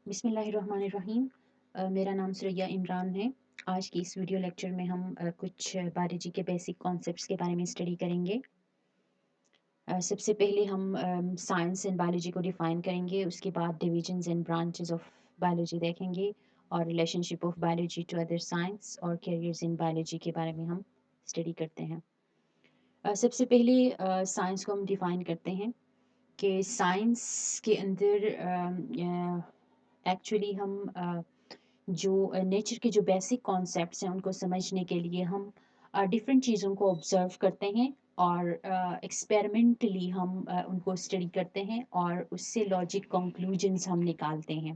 بسم اللہ الرحمن الرحیم۔ میرا نام سریا عمران ہے۔ آج کی اس ویڈیو لیکچر میں ہم کچھ بایولوجی کے بیسک کانسیپٹس کے بارے میں اسٹڈی کریں گے۔ سب سے پہلے ہم سائنس اینڈ بایولوجی کو ڈیفائن کریں گے، اس کے بعد divisions and branches of biology دیکھیں گے اور relationship of biology to other science اور کیریئرز ان بایولوجی کے بارے میں ہم اسٹڈی کرتے ہیں۔ سب سے پہلے سائنس کو ہم ڈیفائن کرتے ہیں کہ سائنس کے اندر ایکچولی ہم جو نیچر کے جو بیسک کانسیپٹس ہیں ان کو سمجھنے کے لیے ہم ڈفرینٹ چیزوں کو آبزرو کرتے ہیں اور ایکسپیریمنٹلی ہم ان کو اسٹڈی کرتے ہیں اور اس سے لاجک کنکلوژنس ہم نکالتے ہیں۔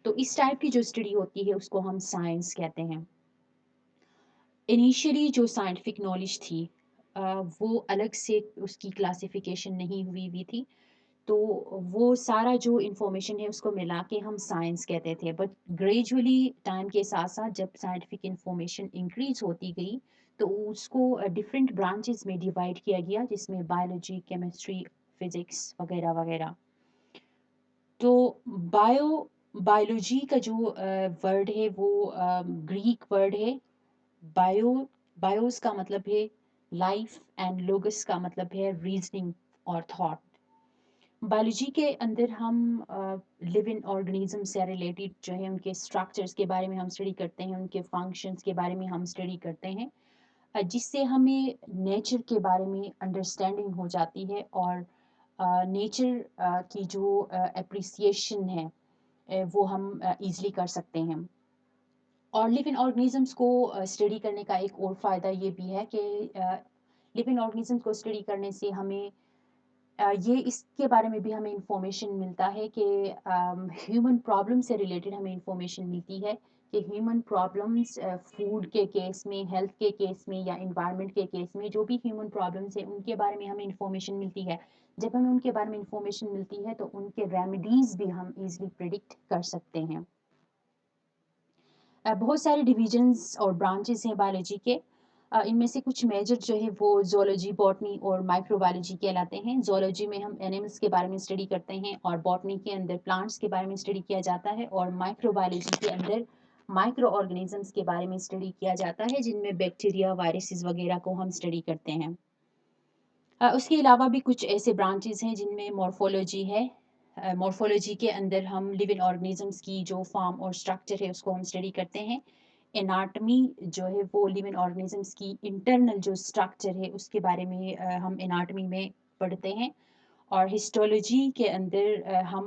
تو اس ٹائپ کی جو اسٹڈی ہوتی ہے اس کو ہم سائنس کہتے ہیں۔ انیشیلی جو سائنٹیفک نالج تھی وہ الگ سے اس کی کلاسیفیکیشن نہیں ہوئی تھی، تو وہ سارا جو انفارمیشن ہے اس کو ملا کے ہم سائنس کہتے تھے، بٹ گریجولی ٹائم کے ساتھ ساتھ جب سائنٹیفک انفارمیشن انکریز ہوتی گئی تو اس کو ڈفرینٹ برانچز میں ڈیوائڈ کیا گیا، جس میں بایولوجی، کیمسٹری، فزکس وغیرہ وغیرہ۔ تو بایولوجی کا جو ورڈ ہے وہ گریک ورڈ ہے۔ بایوز کا مطلب ہے لائف اینڈ لوگس کا مطلب ہے ریزننگ اور تھاٹ۔ بایولوجی کے اندر ہم لیونگ آرگنیزم سے ریلیٹڈ جو ہے ان کے اسٹرکچرس کے بارے میں ہم اسٹڈی کرتے ہیں، ان کے فنکشنس کے بارے میں ہم اسٹڈی کرتے ہیں، جس سے ہمیں نیچر کے بارے میں انڈرسٹینڈنگ ہو جاتی ہے اور نیچر کی جو اپریسیشن ہے وہ ہم ایزلی کر سکتے ہیں۔ اور لیونگ آرگنیزمس کو اسٹڈی کرنے کا ایک اور فائدہ یہ بھی ہے کہ لیونگ آرگنیزمس کو اسٹڈی کرنے سے ہمیں یہ اس کے بارے میں بھی ہمیں انفارمیشن ملتا ہے کہ ہیومن پرابلم سے ریلیٹڈ ہمیں انفارمیشن ملتی ہے کہ ہیومن پرابلمس فوڈ کے کیس میں، ہیلتھ کے کیس میں یا انوائرمنٹ کے کیس میں جو بھی ہیومن پرابلمس ہیں ان کے بارے میں ہمیں انفارمیشن ملتی ہے۔ جب ہمیں ان کے بارے میں انفارمیشن ملتی ہے تو ان کے ریمیڈیز بھی ہم ایزلی پریڈکٹ کر سکتے ہیں۔ بہت سارے ڈویژنز اور برانچز ہیں بایولوجی کے، ان میں سے کچھ میجر جو ہے وہ زولوجی، باٹنی اور مائکرو بایولوجی کہلاتے ہیں۔ زولوجی میں ہم اینیملس کے بارے میں اسٹڈی کرتے ہیں اور باٹنی کے اندر پلانٹس کے بارے میں اسٹڈی کیا جاتا ہے اور مائکرو بایولوجی کے اندر مائکرو آرگنیزمس کے بارے میں اسٹڈی کیا جاتا ہے، جن میں بیکٹیریا، وائرسز وغیرہ کو ہم اسٹڈی کرتے ہیں۔ اس کے علاوہ بھی کچھ ایسے برانچز ہیں جن میں مورفولوجی ہے۔ مورفولوجی کے اندر ہم لیونگ آرگنیزمس کی جو فارم اور اسٹرکچر ہے اس کو ہم اسٹڈی کرتے ہیں۔ اناٹمی جو ہے وہ لیونگ آرگنیزمس کی انٹرنل جو اسٹرکچر ہے اس کے بارے میں ہم اناٹمی میں پڑھتے ہیں۔ اور ہسٹولوجی کے اندر ہم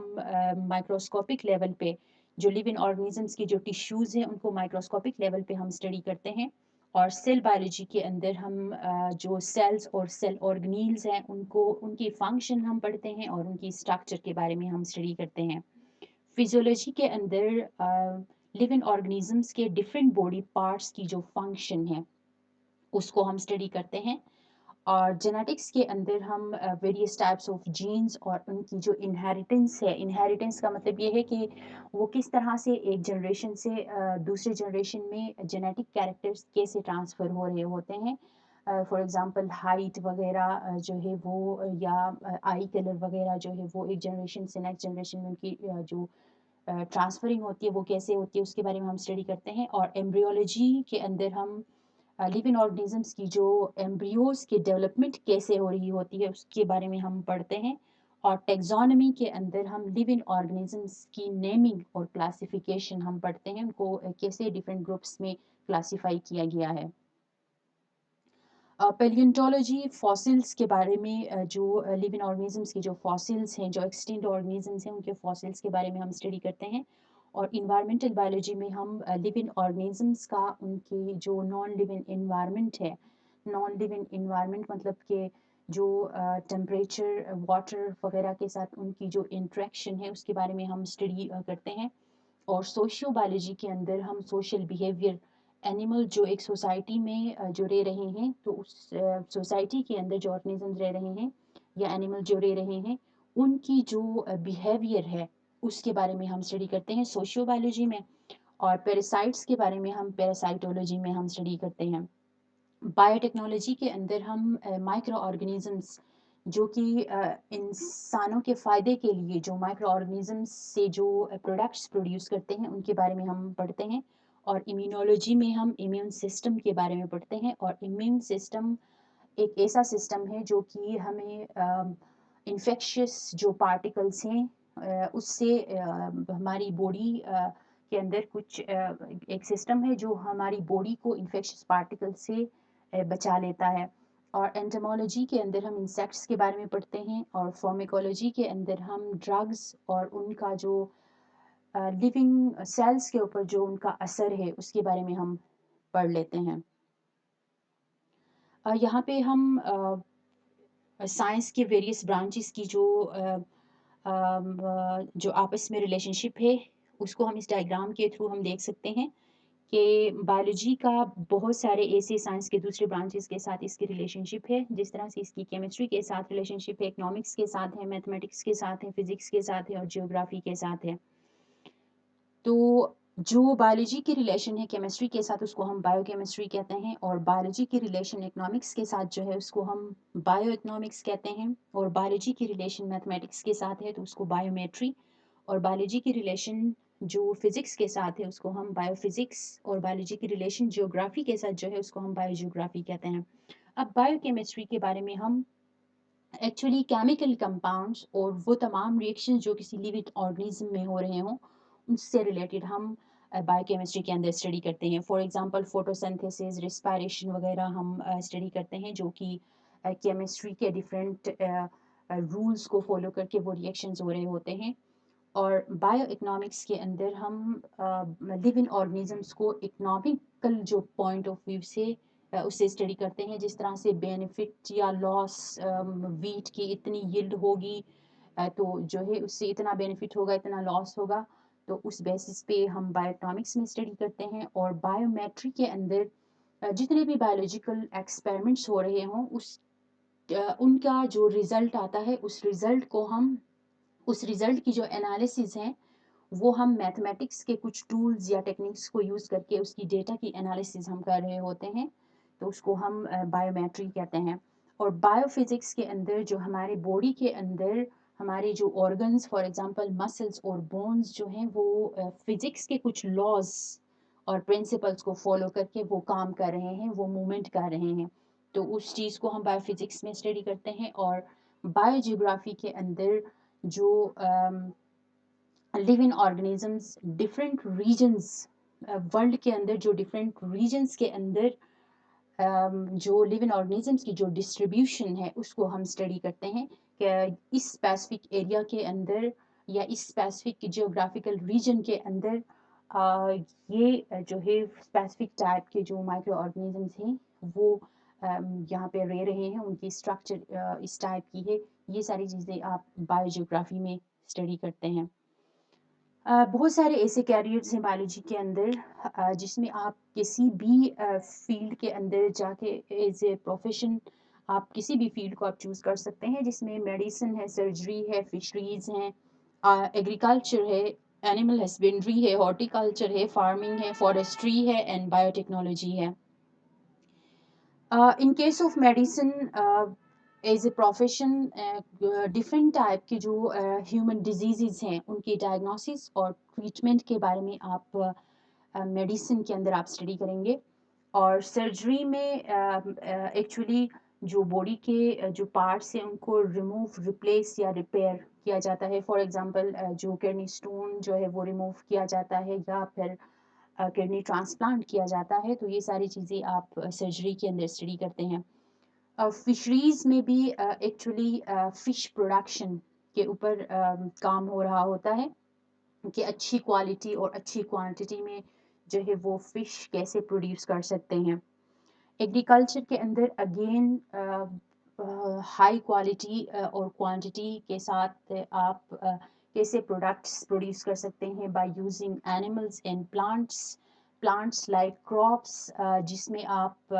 مائکروسکوپک لیول پہ جو لیونگ آرگنیزمس کی جو ٹیشوز ہیں ان کو مائکروسکوپک لیول پہ ہم اسٹڈی کرتے ہیں۔ اور سیل بایولوجی کے اندر ہم جو سیلز اور سیل آرگنیلز ہیں ان کی فنکشن ہم پڑھتے ہیں اور ان کی اسٹرکچر کے بارے میں ہم اسٹڈی کرتے ہیں۔ فزیولوجی کے اندر لیونگ آرگنیزمس کے ڈفرینٹ باڈی پارٹس کی جو فنکشن ہے اس کو ہم اسٹڈی کرتے ہیں۔ اور جینیٹکس کے اندر ہم ویریس ٹائپس آف جینز اور ان کی جو انہیریٹنس ہے، انہیریٹنس کا مطلب یہ ہے کہ وہ کس طرح سے ایک جنریشن سے دوسرے جنریشن میں جینیٹک کیریکٹرز کیسے ٹرانسفر ہو رہے ہوتے ہیں۔ فار ایگزامپل ہائٹ وغیرہ جو ہے وہ یا آئی کلر وغیرہ جو ہے وہ ایک جنریشن سے نیکسٹ جنریشن میں ان کی جو ٹرانسفرنگ ہوتی ہے وہ کیسے ہوتی ہے اس کے بارے میں ہم اسٹڈی کرتے ہیں۔ اور ایمبریولوجی کے اندر ہم لیونگ آرگنیزمس کی جو ایمبریوز کی ڈیولپمنٹ کیسے ہو رہی ہوتی ہے اس کے بارے میں ہم پڑھتے ہیں۔ اور ٹیکزانومی کے اندر ہم لیونگ آرگنیزمس کی نیمنگ اور کلاسیفیکیشن ہم پڑھتے ہیں، ان کو کیسے ڈفرینٹ گروپس میں کلاسیفائی کیا گیا ہے۔ پیلیونٹولوجی فاسلز کے بارے میں جو لیونگ آرگنیزمس کی جو فاسلز ہیں، جو ایکسٹنٹ آرگنیزمس ہیں ان کے فاسلز کے بارے میں ہم اسٹڈی کرتے ہیں۔ اور انوائرمنٹل بایولوجی میں ہم لیونگ آرگنیزمس کا ان کی جو نان لیونگ انوائرمنٹ ہے، نان لیونگ انوائرمنٹ مطلب کہ جو ٹمپریچر، واٹر وغیرہ کے ساتھ ان کی جو انٹریکشن ہے اس کے بارے میں ہم اسٹڈی کرتے ہیں۔ اور سوشیو بایولوجی کے اندر ہم سوشل بیہیویئر، اینیمل جو ایک سوسائٹی میں جو رہ رہے ہیں تو اس سوسائٹی کے اندر جو آرگنیزمز رہ رہے ہیں یا اینیمل جو رہ رہے ہیں ان کی جو بیہیویئر ہے اس کے بارے میں ہم اسٹڈی کرتے ہیں سوشیو بایولوجی میں۔ اور پیراسائٹس کے بارے میں ہم پیراسائٹولوجی میں ہم اسٹڈی کرتے ہیں۔ بایو ٹیکنالوجی کے اندر ہم مائکرو آرگنیزمس جو کہ انسانوں کے فائدے کے لیے جو مائکرو آرگنزمس سے جو پروڈکٹس پروڈیوس کرتے ہیں ان کے بارے میں ہم پڑھتے ہیں. اور امیونولوجی میں ہم امیون سسٹم کے بارے میں پڑھتے ہیں. اور امیون سسٹم ایک ایسا سسٹم ہے جو کہ ہمیں انفیکشس جو پارٹیکلس ہیں اس سے ہماری باڈی کے اندر کچھ ایک سسٹم ہے جو ہماری باڈی کو انفیکشس پارٹیکل سے بچا لیتا ہے. اور انٹمولوجی کے اندر ہم انسیکٹس کے بارے میں پڑھتے ہیں. اور فارمیکولوجی کے اندر ہم ڈرگز اور ان کا جو لیونگ سیلز کے اوپر جو ان کا اثر ہے اس کے بارے میں ہم پڑھ لیتے ہیں. یہاں پہ ہم سائنس کے ویریس برانچز کی جو آپس میں ریلیشن شپ ہے اس کو ہم اس ڈائیگرام کے تھرو ہم دیکھ سکتے ہیں کہ بایولوجی کا بہت سارے ایسے سائنس کے دوسرے برانچز کے ساتھ اس کی ریلیشن شپ ہے. جس طرح سے اس کی کیمسٹری کے ساتھ ریلیشن شپ ہے, اکنامکس کے ساتھ ہے, میتھمیٹکس کے ساتھ ہے, فزکس کے ساتھ ہے اور جیوگرافی کے ساتھ ہے. تو جو بایولوجی کی ریلیشن ہے کیمسٹری کے ساتھ اس کو ہم بایو کیمسٹری کہتے ہیں. اور بایولوجی کی ریلیشن اکنامکس کے ساتھ جو ہے اس کو ہم بایو اکنامکس کہتے ہیں. اور بایولوجی کی ریلیشن میتھمیٹکس کے ساتھ ہے تو اس کو بایومیٹری. اور بایولوجی کی ریلیشن جو فزکس کے ساتھ ہے اس کو ہم بایو فزکس. اور بایولوجی کی ریلیشن جیوگرافی کے ساتھ جو ہے اس کو ہم بایو جیوگرافی کہتے ہیں. اب بایو کیمسٹری کے بارے میں ہم ایکچولی کیمیکل کمپاؤنڈس اور وہ تمام ریئیکشن جو کسی لیونگ آرگنزم میں ہو رہے ہوں ان سے ریلیٹڈ ہم بایو کیمسٹری کے اندر اسٹڈی کرتے ہیں. فار ایگزامپل فوٹوسنتھیسس, ریسپائریشن وغیرہ ہم اسٹڈی کرتے ہیں جو کہ کیمسٹری کے ڈفرینٹ رولز کو فالو کر کے وہ ریئیکشنز ہو رہے ہوتے ہیں. اور بایو اکنامکس کے اندر ہم لیونگ آرگنزمس کو اکنامکل جو پوائنٹ آف ویو سے اسے اسٹڈی کرتے ہیں. جس طرح سے بینیفٹ یا لاس, ویٹ کی اتنی یلڈ ہوگی تو جو ہے اس سے اتنا بینیفٹ ہوگا, اتنا لاس ہوگا. تو اس بیسس پہ ہم بایو اکنامکس میں اسٹڈی کرتے ہیں. اور بایومیٹری کے اندر جتنے بھی بایولوجیکل ایکسپیریمنٹس ہو رہے ہوں ان کا جو ریزلٹ آتا ہے اس ریزلٹ کی جو انالیسز ہیں وہ ہم میتھمیٹکس کے کچھ ٹولز یا ٹیکنیکس کو یوز کر کے اس کی ڈیٹا کی انالیسز ہم کر رہے ہوتے ہیں. تو اس کو ہم بایومیٹری کہتے ہیں. اور بایو فزکس کے اندر جو ہمارے باڈی کے اندر ہمارے جو آرگنز فار ایگزامپل مسلس اور بونز جو ہیں وہ فزکس کے کچھ لاز اور پرنسپلس کو فالو کر کے وہ کام کر رہے ہیں, وہ موومنٹ کر رہے ہیں. تو اس چیز کو ہم بایو فزکس میں اسٹڈی کرتے ہیں. اور بایو جیوگرافی کے اندر جو living organisms different regions world کے اندر جو ڈفرینٹ ریجنز کے اندر جو لیونگ آرگنزمس کی جو ڈسٹریبیوشن ہے اس کو ہم اسٹڈی کرتے ہیں کہ اس اسپیسیفک ایریا کے اندر یا اس اسپیسیفک جیوگرافیکل ریجن کے اندر یہ جو ہے اسپیسیفک ٹائپ کے جو مائکرو آرگنزمس ہیں وہ یہاں پہ رہ رہے ہیں, ان کی اسٹرکچر اس ٹائپ کی ہے. یہ ساری چیزیں آپ بایو جیوگرافی میں اسٹڈی کرتے ہیں. بہت سارے ایسے کیریئرز ہیں بایولوجی کے اندر جس میں آپ کسی بھی فیلڈ کے اندر جا کے ایز اے پروفیشن آپ کسی بھی فیلڈ کو آپ چوز کر سکتے ہیں, جس میں میڈیسن ہے, سرجری ہے, فشریز ہیں, ایگریکلچر ہے, اینیمل ہسبینڈری ہے, ہارٹیکلچر ہے, فارمنگ ہے, فارسٹری ہے اینڈ بایو ٹیکنالوجی ہے. ان case of medicine as a profession different type کی جو ہیومن ڈیزیزز ہیں ان کی ڈائگنوسس اور ٹریٹمنٹ کے بارے میں آپ میڈیسن کے اندر آپ اسٹڈی کریں گے. اور سرجری میں ایکچولی جو باڈی کے جو پارٹس ہیں ان کو ریموو, ریپلیس یا ریپیئر کیا جاتا ہے. فار ایگزامپل جو کڈنی اسٹون جو ہے وہ ریموو کیا جاتا ہے یا پھر کڈنی ٹرانسپلانٹ کیا جاتا ہے. تو یہ ساری چیزیں آپ سرجری کے اندر اسٹڈی کرتے ہیں. فشریز میں بھی ایکچولی فش پروڈکشن کے اوپر کام ہو رہا ہوتا ہے کہ اچھی کوالٹی اور اچھی کوانٹٹی میں جو ہے وہ فش کیسے پروڈیوس کر سکتے ہیں. ایگریکلچر کے اندر اگین ہائی کوالٹی اور کوانٹٹی کے ساتھ آپ کیسے پروڈکٹس پروڈیوس کر سکتے ہیں by using animals and plants like crops, جس میں آپ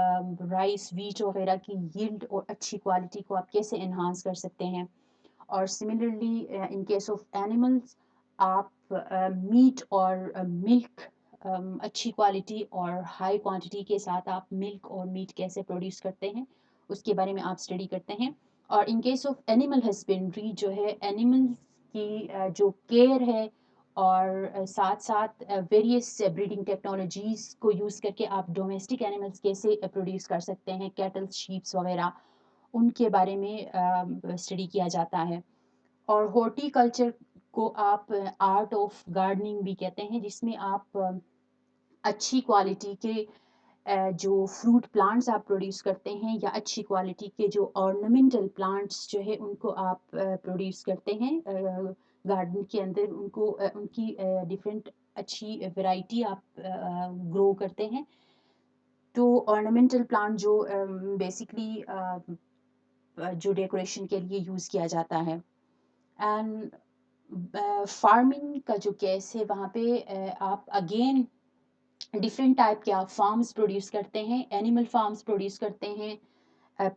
رائس, ویٹ وغیرہ کی یلڈ اور اچھی کوالٹی کو آپ کیسے انہانس کر سکتے ہیں. اور similarly in case of animals آپ میٹ اور ملک اچھی کوالٹی اور ہائی کوانٹٹی کے ساتھ آپ ملک اور میٹ کیسے پروڈیوس کرتے ہیں اس کے بارے میں آپ اسٹڈی کرتے ہیں. اور ان کیس آف اینیمل ہسبینڈری جو ہے اینیملس کی جو کیئر ہے اور ساتھ ساتھ ویریس بریڈنگ ٹیکنالوجیز کو یوز کر کے آپ ڈومیسٹک اینیملس کیسے پروڈیوس کر سکتے ہیں، کیٹل، شیپس وغیرہ، ان کے بارے میں اسٹڈی کیا جاتا ہے۔ اور ہارٹی کلچر کو آپ آرٹ آف گارڈننگ بھی کہتے ہیں، جس میں آپ اچھی کوالٹی کے جو فروٹ پلانٹس آپ پروڈیوس کرتے ہیں یا اچھی کوالٹی کے جو آرنامنٹل پلانٹس جو ہے ان کو آپ پروڈیوس کرتے ہیں گارڈن کے اندر، ان کو ان کی ڈفرینٹ اچھی ورائٹی آپ گرو کرتے ہیں۔ تو آرنامنٹل پلانٹ جو بیسکلی جو ڈیکوریشن کے لیے یوز کیا جاتا ہے۔ اینڈ فارمنگ کا جو کیس ہے وہاں پہ آپ اگین ڈفرینٹ ٹائپ کے آپ فارمز پروڈیوس کرتے ہیں، اینیمل فارمز پروڈیوس کرتے ہیں،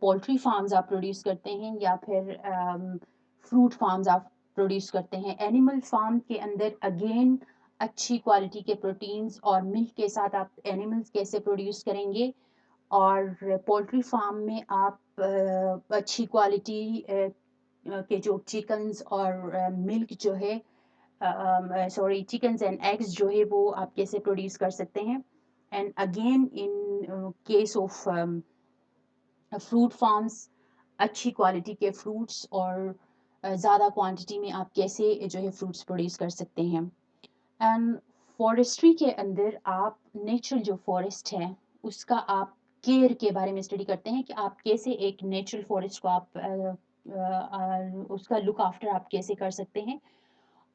پولٹری فارمز آپ پروڈیوس کرتے ہیں، یا پھر فروٹ فارمز آپ پروڈیوس کرتے ہیں۔ اینیمل فارم کے اندر اگین اچھی کوالٹی کے پروٹینز اور ملک کے ساتھ آپ اینیملز کیسے پروڈیوس کریں گے، اور پولٹری فارم میں آپ اچھی کوالٹی کے جو چکنز اور ملک جو ہے سوری چکنز اینڈ ایگز جو ہے وہ آپ کیسے پروڈیوس کر سکتے ہیں۔ And again in case of fruit farms اچھی کوالٹی کے فروٹس اور زیادہ کوانٹٹی میں آپ کیسے جو ہے فروٹس پروڈیوس کر سکتے ہیں۔ اینڈ فارسٹری کے اندر آپ نیچرل جو فارسٹ ہے اس کا آپ کیئر کے بارے میں اسٹڈی کرتے ہیں کہ آپ کیسے ایک نیچرل فارسٹ کو آپ اس کا لک آفٹر آپ کیسے کر سکتے ہیں،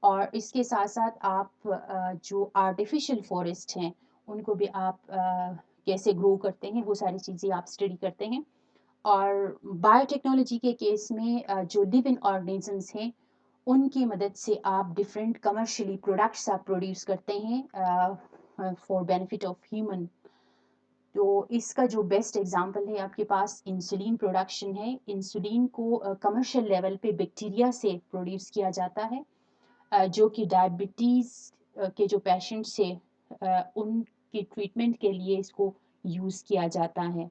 اور اس کے ساتھ ساتھ آپ جو آرٹیفیشل فارسٹ ہیں ان کو بھی آپ کیسے گرو کرتے ہیں، وہ ساری چیزیں آپ اسٹڈی کرتے ہیں۔ اور بایو ٹیکنالوجی کے کیس میں جو لیونگ آرگنیزمس ہیں ان کی مدد سے آپ ڈفرینٹ کمرشلی پروڈکٹس آپ پروڈیوس کرتے ہیں فار بینیفٹ آف ہیومن۔ تو اس کا جو بیسٹ ایگزامپل ہے آپ کے پاس انسولین پروڈکشن ہے۔ انسولین کو کمرشل لیول پہ بیکٹیریا سے پروڈیوس کیا جاتا ہے جو کہ ڈائبٹیز کے جو پیشنٹس ہیں ان کی ٹریٹمنٹ کے لیے اس کو یوز کیا جاتا ہے۔